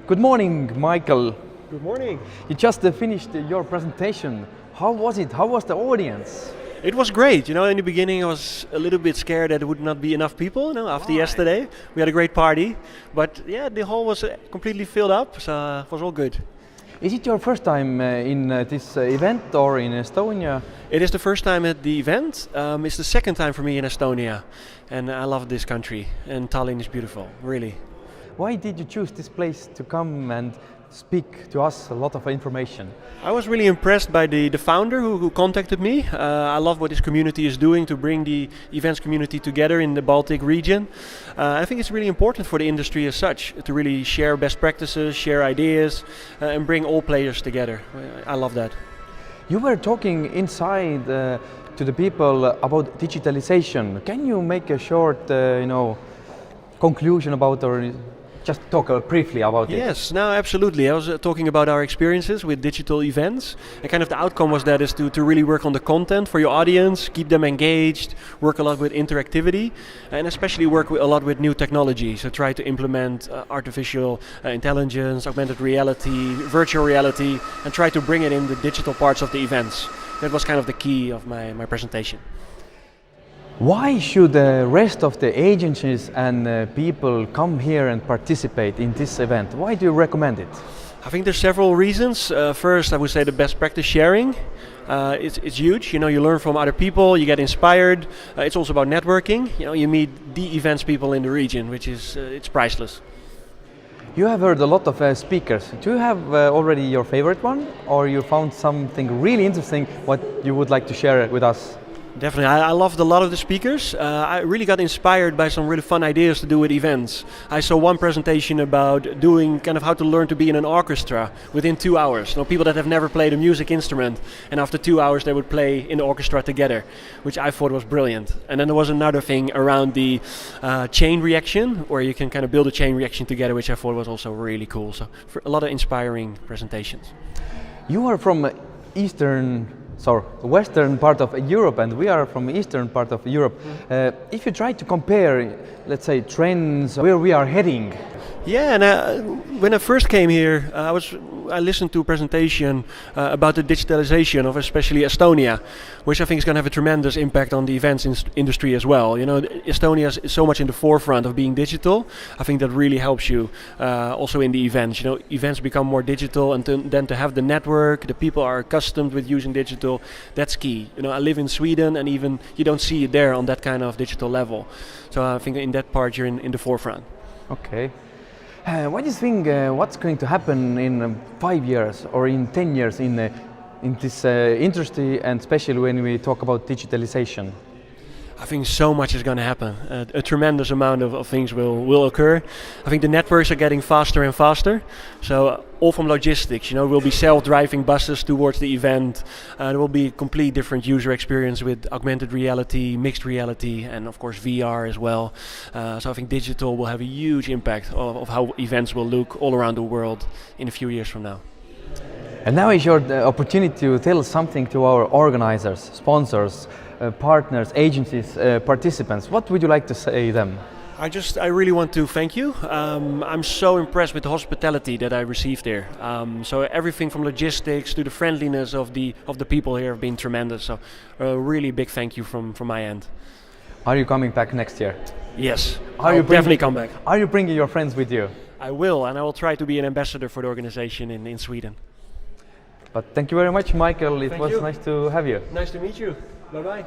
Good morning, Michael. Good morning. You just finished your presentation. How was it? How was the audience? It was great. In the beginning I was a little bit scared that there would not be enough people, after yesterday. We had a great party, but yeah, the hall was completely filled up, so it was all good. Is it your first time in this event or in Estonia? It is the first time at the event. It's the second time for me in Estonia, and I love this country, and Tallinn is beautiful, really. Why did you choose this place to come and speak to us a lot of information? I was really impressed by the founder who contacted me. I love what this community is doing to bring the events community together in the Baltic region. I think it's really important for the industry as such to really share best practices, share ideas, and bring all players together. I love that. You were talking inside to the people about digitalization. Can you make a short, conclusion about or just talk briefly about it? Yes, no, absolutely. I was talking about our experiences with digital events, and kind of the outcome was that is to really work on the content for your audience, keep them engaged, work a lot with interactivity, and especially work a lot with new technology. So try to implement artificial intelligence, augmented reality, virtual reality, and try to bring it in the digital parts of the events. That was kind of the key of my presentation. Why should the rest of the agencies and people come here and participate in this event? Why do you recommend it? I think there's several reasons. First, I would say the best practice sharing. It's huge. You learn from other people, you get inspired. It's also about networking. You meet the events people in the region, which is it's priceless. You have heard a lot of speakers. Do you have already your favorite one, or you found something really interesting what you would like to share with us? Definitely, I loved a lot of the speakers. I really got inspired by some really fun ideas to do with events. I saw one presentation about doing kind of how to learn to be in an orchestra within 2 hours. People that have never played a music instrument, and after 2 hours they would play in the orchestra together, which I thought was brilliant. And then there was another thing around the chain reaction, where you can kind of build a chain reaction together, which I thought was also really cool. So for a lot of inspiring presentations. You are from western part of Europe, and we are from eastern part of Europe. If you try to compare, let's say, trends, where we are heading. Yeah, and when I first came here, I listened to a presentation about the digitalization of especially Estonia, which I think is going to have a tremendous impact on the events industry as well. Estonia is so much in the forefront of being digital. I think that really helps you also in the events. Events become more digital, and then to have the network, the people are accustomed with using digital, that's key. I live in Sweden, and even you don't see it there on that kind of digital level. So I think in that part you're in the forefront. Okay. What do you think what's going to happen in 5 years or in 10 years in this industry, and especially when we talk about digitalization? I think so much is going to happen. A tremendous amount of things will occur. I think the networks are getting faster and faster. So all from logistics, will be self-driving buses towards the event. There will be a complete different user experience with augmented reality, mixed reality, and of course VR as well. So I think digital will have a huge impact of how events will look all around the world in a few years from now. And now is your opportunity to tell something to our organizers, sponsors, partners, agencies, participants. What would you like to say to them? I really want to thank you. I'm so impressed with the hospitality that I received here. So everything from logistics to the friendliness of the people here have been tremendous. So a really big thank you from my end. Are you coming back next year? Yes, I'll definitely come back. Are you bringing your friends with you? I will, and I will try to be an ambassador for the organization in Sweden. But thank you very much, Michael. It was nice to have you. Nice to meet you. Bye-bye.